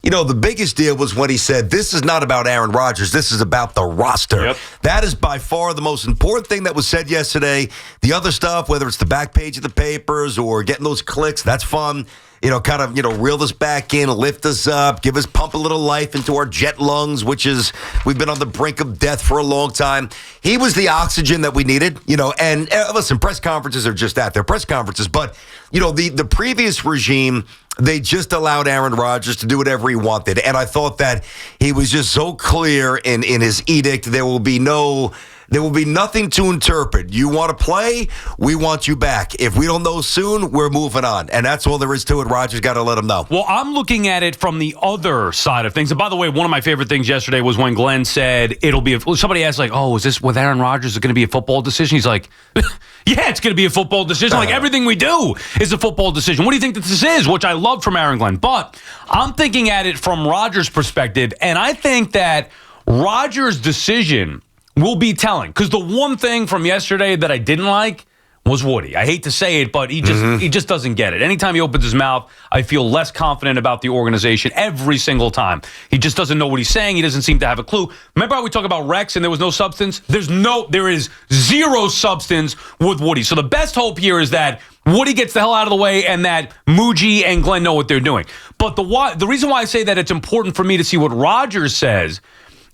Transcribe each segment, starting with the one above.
the biggest deal was when he said, this is not about Aaron Rodgers. This is about the roster. Yep. That is by far the most important thing that was said yesterday. The other stuff, whether it's the back page of the papers or getting those clicks, that's fun. Kind of, reel us back in, lift us up, pump a little life into our jet lungs, which is, we've been on the brink of death for a long time. He was the oxygen that we needed, and listen, press conferences are just that. They're press conferences. But, the previous regime, they just allowed Aaron Rodgers to do whatever he wanted. And I thought that he was just so clear in his edict. There will be nothing to interpret. You want to play? We want you back. If we don't know soon, we're moving on. And that's all there is to it. Rodgers got to let him know. Well, I'm looking at it from the other side of things. And by the way, one of my favorite things yesterday was when Glenn said somebody asked, is this with Aaron Rodgers? Is it going to be a football decision? He's like, yeah, it's going to be a football decision. Like everything we do is a football decision. What do you think that this is? Which I love from Aaron Glenn. But I'm thinking at it from Rodgers' perspective. And I think that Rodgers' decision will be telling. Because the one thing from yesterday that I didn't like was Woody. I hate to say it, but he just doesn't get it. Anytime he opens his mouth, I feel less confident about the organization every single time. He just doesn't know what he's saying. He doesn't seem to have a clue. Remember how we talk about Rex and there was no substance? There is zero substance with Woody. So the best hope here is that Woody gets the hell out of the way and that Muji and Glenn know what they're doing. But the reason why I say that it's important for me to see what Rodgers says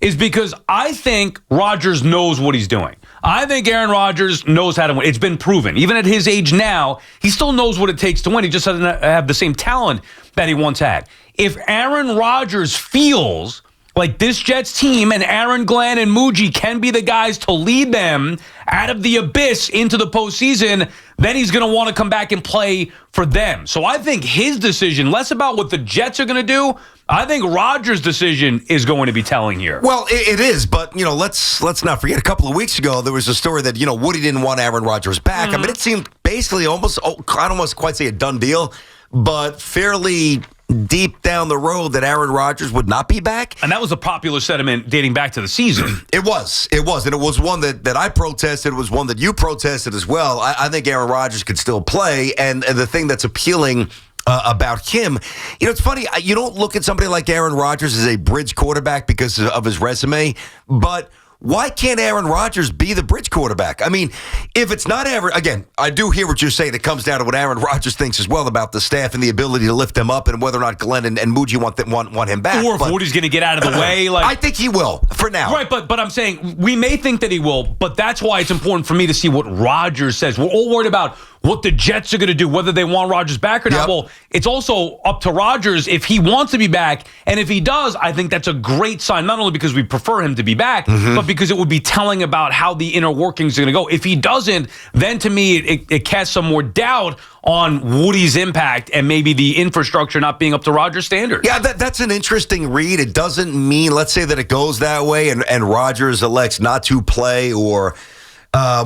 is because I think Rodgers knows what he's doing. I think Aaron Rodgers knows how to win. It's been proven. Even at his age now, he still knows what it takes to win. He just doesn't have the same talent that he once had. If Aaron Rodgers feels like this Jets team and Aaron Glenn and Muji can be the guys to lead them out of the abyss into the postseason, then he's going to want to come back and play for them. So I think his decision, less about what the Jets are going to do, I think Rodgers' decision is going to be telling here. Well, it is, but, let's not forget, a couple of weeks ago, there was a story that, Woody didn't want Aaron Rodgers back. I mean, it seemed basically almost, I don't want to quite say a done deal, but fairly deep down the road that Aaron Rodgers would not be back. And that was a popular sentiment dating back to the season. It was. And it was one that I protested. It was one that you protested as well. I think Aaron Rodgers could still play. And the thing that's appealing about him, it's funny. You don't look at somebody like Aaron Rodgers as a bridge quarterback because of his resume, but why can't Aaron Rodgers be the bridge quarterback? I mean, if it's not Aaron, again, I do hear what you're saying. It comes down to what Aaron Rodgers thinks as well about the staff and the ability to lift them up and whether or not Glenn and Muji want him back. Or if Woody's going to get out of the way. I think he will for now. Right, but I'm saying we may think that he will, but that's why it's important for me to see what Rodgers says. We're all worried about what the Jets are going to do, whether they want Rodgers back or not. Well, it's also up to Rodgers if he wants to be back. And if he does, I think that's a great sign, not only because we prefer him to be back, but because it would be telling about how the inner workings are going to go. If he doesn't, then to me, it casts some more doubt on Woody's impact and maybe the infrastructure not being up to Rodgers' standards. Yeah, that's an interesting read. It doesn't mean, let's say that it goes that way and Rodgers elects not to play or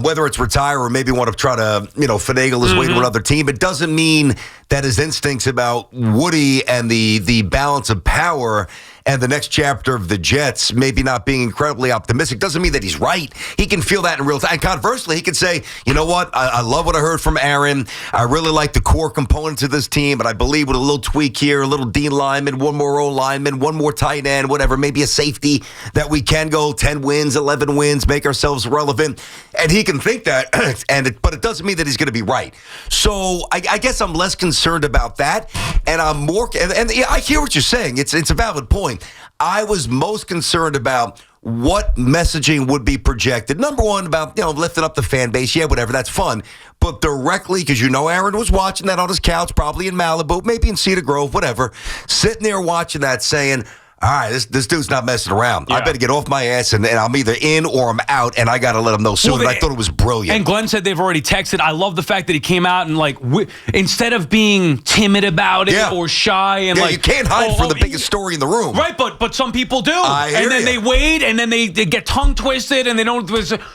whether it's retire or maybe want to try to, finagle his way to another team. It doesn't mean that his instincts about Woody and the balance of power and the next chapter of the Jets maybe not being incredibly optimistic doesn't mean that he's right. He can feel that in real time. And conversely, he could say, you know what? I love what I heard from Aaron. I really like the core components of this team, but I believe with a little tweak here, a little D lineman, one more O lineman, one more tight end, whatever, maybe a safety, that we can go 10 wins, 11 wins, make ourselves relevant. And he can think that, but it doesn't mean that he's going to be right. So I guess I'm less concerned about that, and I'm more. And I hear what you're saying. It's a valid point. I was most concerned about what messaging would be projected. Number one, about lifting up the fan base. Yeah, whatever, that's fun. But directly, because Aaron was watching that on his couch, probably in Malibu, maybe in Cedar Grove, whatever, sitting there watching that, saying, all right, this dude's not messing around. Yeah. I better get off my ass, and I'm either in or I'm out, and I got to let him know soon. Well, and I thought it was brilliant. And Glenn said they've already texted. I love the fact that he came out and, instead of being timid about it or shy. And you can't hide from the biggest story in the room. Right, but some people do. And then they wait, and then they get tongue-twisted, and they don't,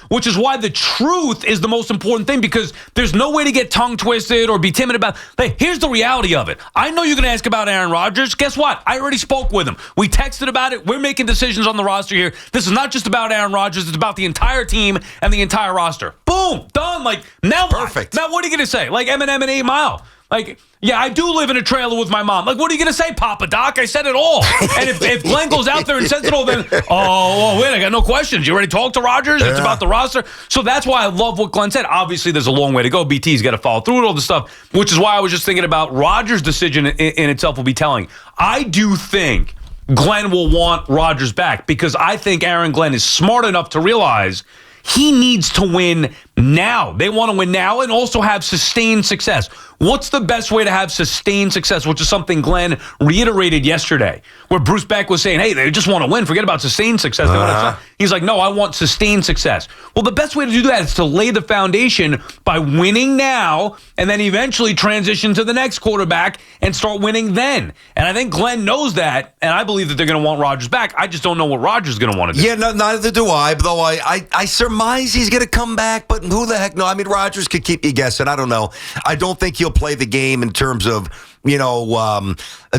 which is why the truth is the most important thing, because there's no way to get tongue-twisted or be timid about. Hey, here's the reality of it. I know you're going to ask about Aaron Rodgers. Guess what? I already spoke with him. We texted about it. We're making decisions on the roster here. This is not just about Aaron Rodgers. It's about the entire team and the entire roster. Boom, done. Now perfect. Now what are you going to say? Like Eminem and 8 Mile. Like, yeah, I do live in a trailer with my mom. Like, what are you going to say, Papa Doc? I said it all. And if Glenn goes out there and says it all, then, wait, I got no questions. You already talked to Rodgers? It's about the roster. So that's why I love what Glenn said. Obviously, there's a long way to go. BT's got to follow through with all this stuff, which is why I was just thinking about Rodgers' decision in itself will be telling. I do think Glenn will want Rodgers back because I think Aaron Glenn is smart enough to realize he needs to win now. They want to win now and also have sustained success. What's the best way to have sustained success, which is something Glenn reiterated yesterday, where Bruce Beck was saying, hey, they just want to win. Forget about sustained success. He's like, no, I want sustained success. Well, the best way to do that is to lay the foundation by winning now and then eventually transition to the next quarterback and start winning then. And I think Glenn knows that, and I believe that they're going to want Rodgers back. I just don't know what Rodgers is going to want to do. Yeah, no, neither do I, though I surmise he's going to come back, but who the heck knows? I mean, Rodgers could keep you guessing. I don't know. I don't think he'll play the game in terms of,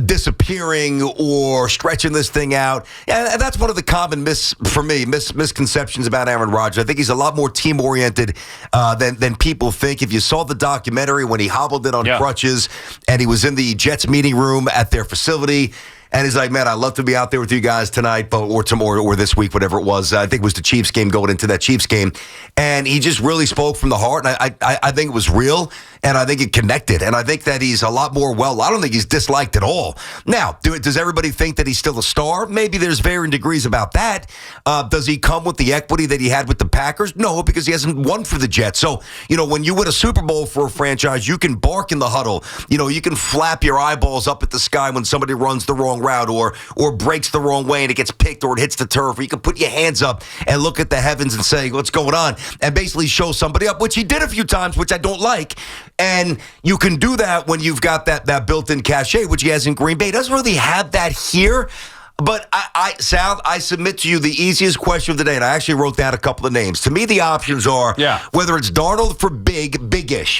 disappearing or stretching this thing out. And that's one of the common misconceptions about Aaron Rodgers. I think he's a lot more team-oriented than people think. If you saw the documentary when he hobbled in on crutches and he was in the Jets meeting room at their facility, and he's like, man, I'd love to be out there with you guys tonight, or tomorrow, or this week, whatever it was. I think it was the Chiefs game, going into that Chiefs game. And he just really spoke from the heart. And I think it was real, and I think it connected. And I think that he's a lot more I don't think he's disliked at all. Now, does everybody think that he's still a star? Maybe there's varying degrees about that. Does he come with the equity that he had with the Packers? No, because he hasn't won for the Jets. So, when you win a Super Bowl for a franchise, you can bark in the huddle. You can flap your eyeballs up at the sky when somebody runs the wrong route or breaks the wrong way and it gets picked or it hits the turf, or you can put your hands up and look at the heavens and say, what's going on? And basically show somebody up, which he did a few times, which I don't like. And you can do that when you've got that built-in cachet, which he has in Green Bay. He doesn't really have that here. But Sal, I submit to you the easiest question of the day, and I actually wrote down a couple of names. To me, the options are whether it's Darnold for biggish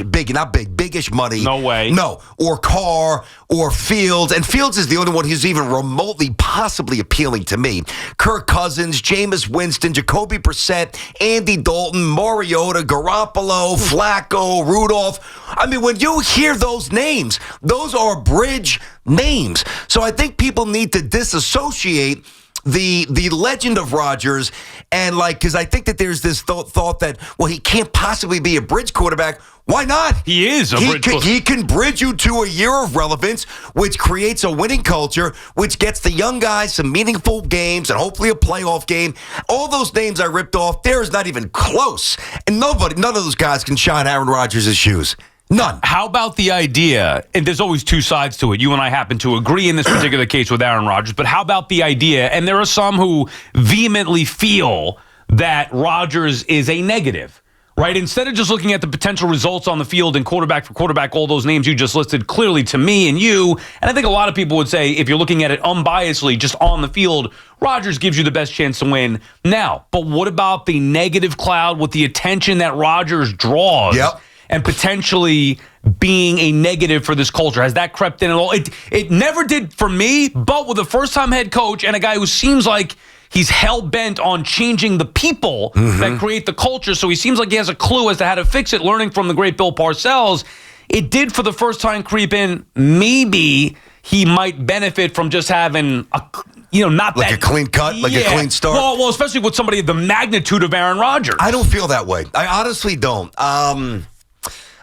money. No way. No. Or Carr or Fields. And Fields is the only one who's even remotely possibly appealing to me. Kirk Cousins, Jameis Winston, Jacoby Brissett, Andy Dalton, Mariota, Garoppolo, Flacco, Rudolph. I mean, when you hear those names, those are bridge names. So I think people need to disassociate the legend of Rodgers and because I think that there's this thought that, well, he can't possibly be a bridge quarterback. Why not? He is a bridge quarterback. He can bridge you to a year of relevance, which creates a winning culture, which gets the young guys some meaningful games and hopefully a playoff game. All those names I ripped off, there is not even close. And none of those guys can shine Aaron Rodgers' shoes. None. How about the idea, and there's always two sides to it. You and I happen to agree in this particular case with Aaron Rodgers, but how about the idea, and there are some who vehemently feel that Rodgers is a negative, right? Instead of just looking at the potential results on the field and quarterback for quarterback, all those names you just listed clearly to me and you, and I think a lot of people would say, if you're looking at it unbiasedly, just on the field, Rodgers gives you the best chance to win now. But what about the negative cloud with the attention that Rodgers draws? Yep. And potentially being a negative for this culture? Has that crept in at all? It never did for me, but with a first-time head coach and a guy who seems like he's hell-bent on changing the people that create the culture, so he seems like he has a clue as to how to fix it, learning from the great Bill Parcells, it did for the first time creep in. Maybe he might benefit from just having a... not like a clean cut, a clean start. Well, especially with somebody of the magnitude of Aaron Rodgers. I don't feel that way. I honestly don't.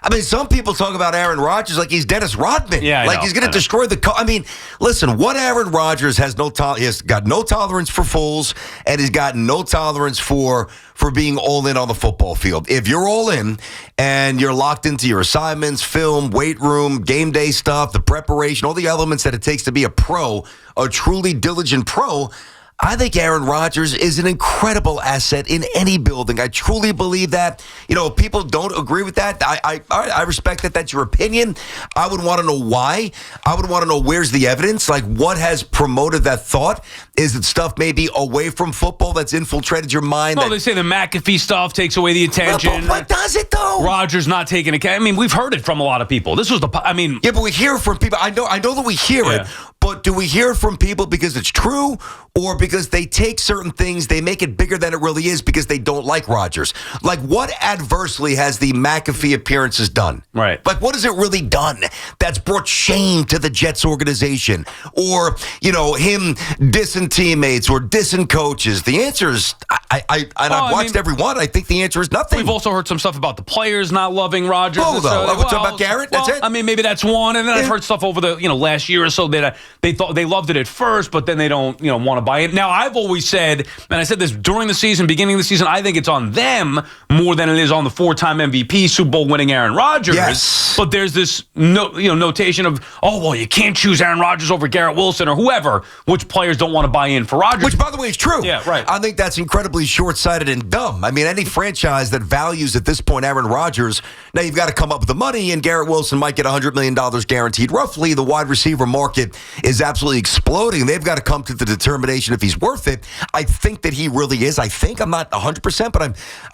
I mean, some people talk about Aaron Rodgers like he's Dennis Rodman. Yeah, he's going to destroy the... I mean, listen, what Aaron Rodgers he has got no tolerance for fools, and he's got no tolerance for being all in on the football field. If you're all in and you're locked into your assignments, film, weight room, game day stuff, the preparation, all the elements that it takes to be a pro, a truly diligent pro, I think Aaron Rodgers is an incredible asset in any building. I truly believe that. If people don't agree with that, I respect that. That's your opinion. I would want to know why. I would want to know where's the evidence. Like, what has promoted that thought? Is it stuff maybe away from football that's infiltrated your mind? They say the McAfee stuff takes away the attention. But what does it, though? Rodgers not taking account. I mean, we've heard it from a lot of people. This was Yeah, but we hear it from people. I know that we hear it, but do we hear it from people because it's true, or because they take certain things, they make it bigger than it really is because they don't like Rodgers. Like, what adversely has the McAfee appearances done? Right. Like, what has it really done that's brought shame to the Jets organization? Or, him dissing teammates or dissing coaches? The answer is, I've watched every one. I think the answer is nothing. We've also heard some stuff about the players not loving Rodgers. We're talking about Garrett? That's it? I mean, maybe that's one. And then I've heard stuff over the last year or so that they thought they loved it at first, but then they don't want to buy it. Now, I've always said, and I said this during the season, beginning of the season, I think it's on them more than it is on the 4-time MVP, Super Bowl winning Aaron Rodgers. Yes. But there's this notation of, you can't choose Aaron Rodgers over Garrett Wilson or whoever, which players don't want to buy in for Rodgers. Which, by the way, is true. Yeah, right. I think that's incredibly short-sighted and dumb. I mean, any franchise that values at this point Aaron Rodgers, now you've got to come up with the money, and Garrett Wilson might get $100 million guaranteed roughly. The wide receiver market is absolutely exploding. They've got to come to the determination if he's worth it. I think that he really is. I'm not 100%, but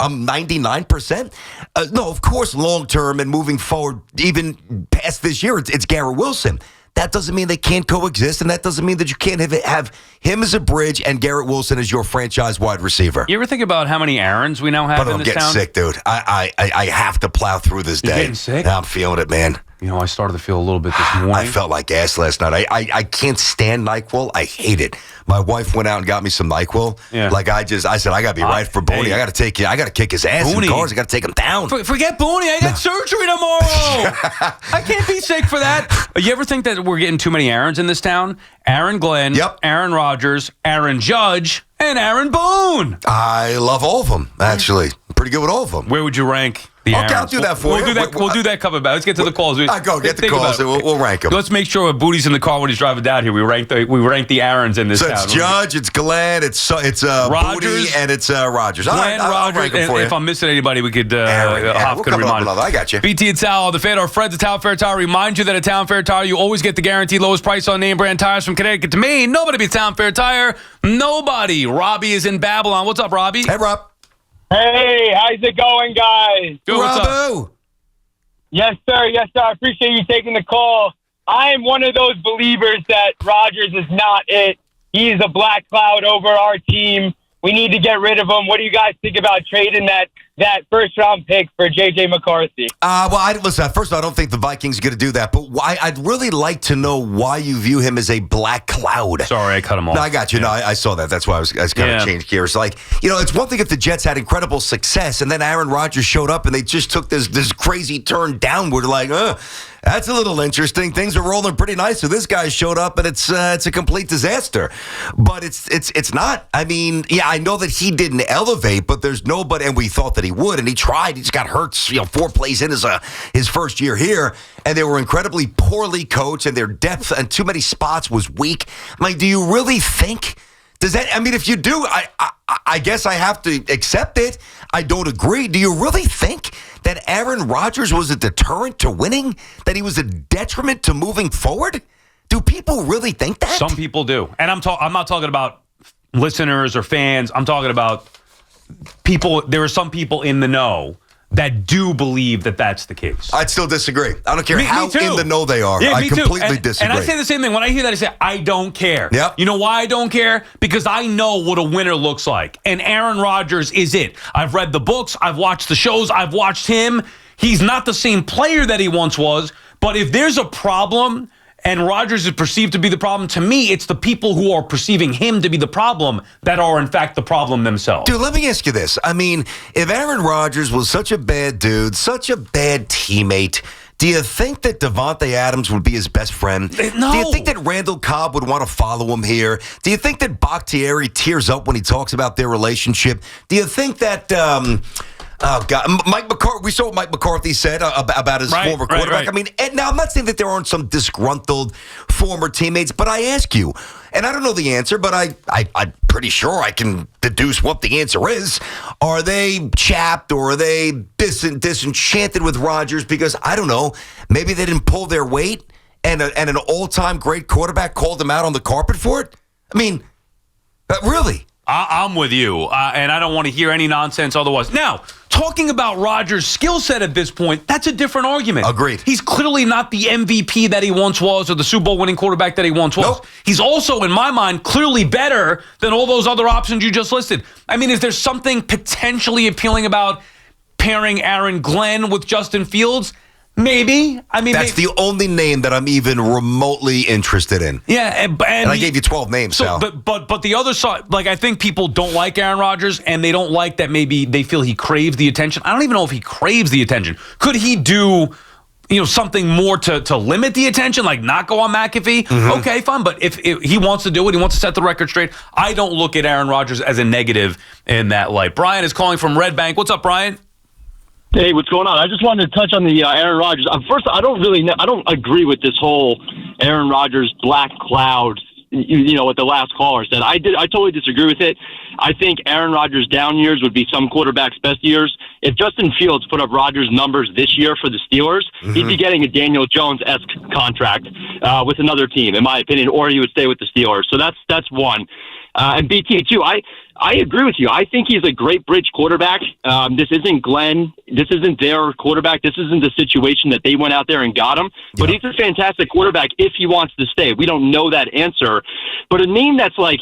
I'm 99%. No, of course, long-term and moving forward, even past this year, it's Garrett Wilson. That doesn't mean they can't coexist, and that doesn't mean that you can't have him as a bridge and Garrett Wilson as your franchise wide receiver. You ever think about how many Aarons we now have in this town? I'm getting sick, dude. I have to plow through this day. You're getting sick? I'm feeling it, man. I started to feel a little bit this morning. I felt like ass last night. I can't stand NyQuil. I hate it. My wife went out and got me some NyQuil. Yeah. I said, I got to be right for Booney. I got to kick his ass in cars. I got to take him down. Forget Booney. I got surgery tomorrow. I can't be sick for that. You ever think that we're getting too many Aarons in this town? Aaron Glenn, Aaron Rodgers, Aaron Judge, and Aaron Boone. I love all of them, actually. I'm pretty good with all of them. Where would you rank the Aarons? I'll do that for you. We'll do that coming back. Let's get to the calls. Go get the calls. We'll rank them. Let's make sure Booty's in the car when he's driving down here. We rank the Aarons in this town. It's Judge, it's Glenn, it's Rodgers, Booty, and it's Rodgers. Glenn, I'll rank them for you. If I'm missing anybody, we could we'll could remind us. I got you. BT and Sal, the fan, our friends at Town Fair Tire remind you that at Town Fair Tire, you always get the guaranteed lowest price on name brand tires from Connecticut to Maine. Nobody beats Town Fair Tire. Nobody. Robbie is in Babylon. What's up, Robbie? Hey, Rob. Hey, how's it going, guys? Good, what's up? Yes, sir. Yes, sir. I appreciate you taking the call. I am one of those believers that Rodgers is not it. He is a black cloud over our team. We need to get rid of him. What do you guys think about trading that first-round pick for J.J. McCarthy? Listen, first of all, I don't think the Vikings are going to do that, but I'd really like to know why you view him as a black cloud. Sorry, I cut him off. No, I got you. Yeah. No, I saw that. That's why I was kind of changed gears. It's one thing if the Jets had incredible success, and then Aaron Rodgers showed up, and they just took this crazy turn downward, that's a little interesting. Things are rolling pretty nice. So this guy showed up, and it's a complete disaster. But it's not. I mean, I know that he didn't elevate, but there's nobody, and we thought that he would, and he tried. He just got hurt, 4 plays in his first year here, and they were incredibly poorly coached, and their depth and too many spots was weak. Do you really think? Does that? I mean, if you do, I guess I have to accept it. I don't agree. Do you really think that Aaron Rodgers was a deterrent to winning? That he was a detriment to moving forward? Do people really think that? Some people do, and I'm not talking about listeners or fans. I'm talking about people. There are some people in the know that do believe that that's the case. I'd still disagree. I don't care how in the know they are. Yeah, I completely disagree. And I say the same thing. When I hear that, I say, I don't care. Yep. You know why I don't care? Because I know what a winner looks like. And Aaron Rodgers is it. I've read the books. I've watched the shows. I've watched him. He's not the same player that he once was. But if there's a problem and Rodgers is perceived to be the problem, to me, it's the people who are perceiving him to be the problem that are, in fact, the problem themselves. Dude, let me ask you this. I mean, if Aaron Rodgers was such a bad dude, such a bad teammate, do you think that Devontae Adams would be his best friend? No. Do you think that Randall Cobb would want to follow him here? Do you think that Bakhtiari tears up when he talks about their relationship? Do you think that... Oh, God. Mike McCarthy, we saw what Mike McCarthy said about his former quarterback. Right. I mean, now I'm not saying that there aren't some disgruntled former teammates, but I ask you, and I don't know the answer, but I'm pretty sure I can deduce what the answer is. Are they chapped or are they disenchanted with Rodgers? Because, I don't know, maybe they didn't pull their weight and an all-time great quarterback called them out on the carpet for it? I mean, really? I'm with you, and I don't want to hear any nonsense otherwise. Now, talking about Rodgers' skill set at this point, that's a different argument. Agreed. He's clearly not the MVP that he once was or the Super Bowl winning quarterback that he once was. Nope. He's also, in my mind, clearly better than all those other options you just listed. I mean, is there something potentially appealing about pairing Aaron Glenn with Justin Fields? Maybe. I mean, that's the only name that I'm even remotely interested in. Yeah, and I gave you 12 names. So, but the other side, like I think people don't like Aaron Rodgers, and they don't like that maybe they feel he craves the attention. I don't even know if he craves the attention. Could he do, something more to limit the attention, like not go on McAfee? Mm-hmm. Okay, fine. But if he wants to do it, he wants to set the record straight. I don't look at Aaron Rodgers as a negative in that light. Brian is calling from Red Bank. What's up, Brian? Hey, what's going on? I just wanted to touch on the Aaron Rodgers. First, I don't agree with this whole Aaron Rodgers black cloud. What the last caller said. I totally disagree with it. I think Aaron Rodgers' down years would be some quarterbacks' best years. If Justin Fields put up Rodgers' numbers this year for the Steelers, he'd be getting a Daniel Jones-esque contract with another team, in my opinion, or he would stay with the Steelers. So that's one. And BT, too, I agree with you. I think he's a great bridge quarterback. This isn't Glenn. This isn't their quarterback. This isn't the situation that they went out there and got him. But he's a fantastic quarterback if he wants to stay. We don't know that answer. But a name that's like,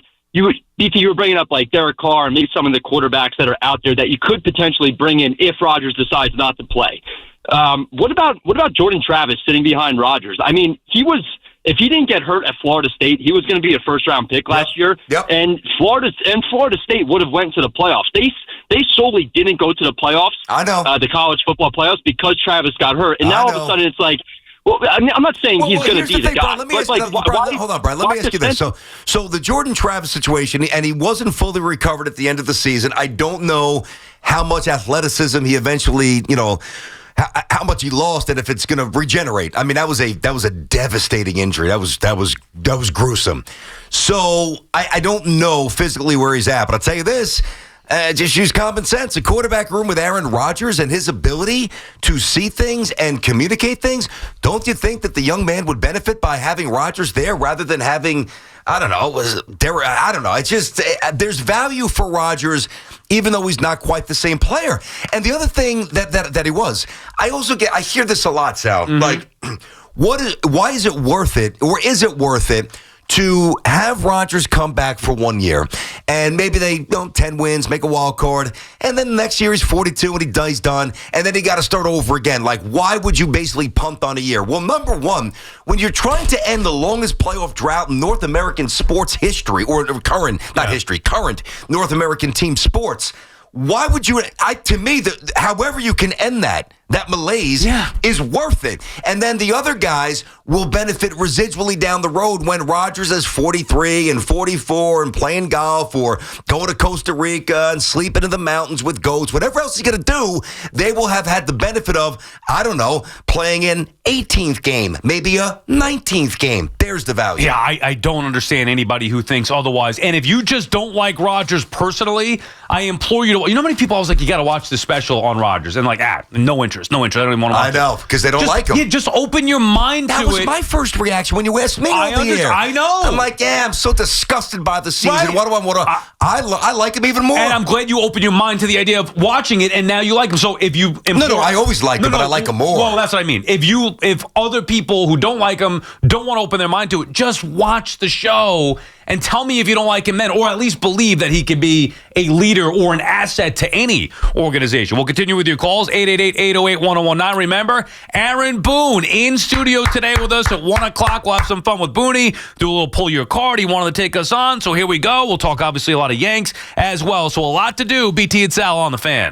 BT, you were bringing up like Derek Carr and maybe some of the quarterbacks that are out there that you could potentially bring in if Rodgers decides not to play. What about Jordan Travis sitting behind Rodgers? I mean, if he didn't get hurt at Florida State, he was going to be a first-round pick last year. Yep. And Florida State would have went to the playoffs. They solely didn't go to the playoffs. I know. The college football playoffs because Travis got hurt. And now all of a sudden it's like, well, I mean, I'm not saying he's going to be the guy. Hold on, Brian. Let me ask you this. So the Jordan Travis situation, and he wasn't fully recovered at the end of the season. I don't know how much athleticism he eventually, how much he lost and if it's going to regenerate. I mean, that was a devastating injury. That was gruesome. So I don't know physically where he's at, but I'll tell you this. Just use common sense. A quarterback room with Aaron Rodgers and his ability to see things and communicate things. Don't you think that the young man would benefit by having Rodgers there rather than having, I don't know. It's just, there's value for Rodgers, even though he's not quite the same player. And the other thing that he was, I hear this a lot, Sal. Mm-hmm. Like, why is it worth it, or is it worth it to have Rodgers come back for 1 year and maybe they 10 wins, make a wild card, and then the next year he's 42 and he's done, and then he got to start over again? Like, why would you basically punt on a year? Well, number one, when you're trying to end the longest playoff drought in North American sports history, or current North American team sports, why would you? To me, however you can end that malaise is worth it. And then the other guys will benefit residually down the road when Rodgers is 43 and 44 and playing golf or going to Costa Rica and sleeping in the mountains with goats, whatever else he's going to do, they will have had the benefit of, I don't know, playing an 18th game, maybe a 19th game. There's the value. Yeah, I don't understand anybody who thinks otherwise. And if you just don't like Rodgers personally, I implore you to, how many people I was like, you got to watch this special on Rodgers, and like, no interest. I don't even want to watch it. I know, because they don't like him. Yeah, just open your mind to it. That was my first reaction when you asked me over the air. I know. I'm like, I'm so disgusted by the season. Right. What do I want to? I like him even more. And I'm glad you opened your mind to the idea of watching it, and now you like him. So if you... No, I always liked him, but I like him more. Well, that's what I mean. If other people who don't like him don't want to open their mind to it, just watch the show and tell me if you don't like him then, or at least believe that he could be a leader or an asset to any organization. We'll continue with your calls, 888-808-1019. Remember, Aaron Boone in studio today with us at 1 o'clock. We'll have some fun with Booney, do a little pull your card. He wanted to take us on, so here we go. We'll talk, obviously, a lot of Yanks as well. So a lot to do. BT and Sal on the Fan.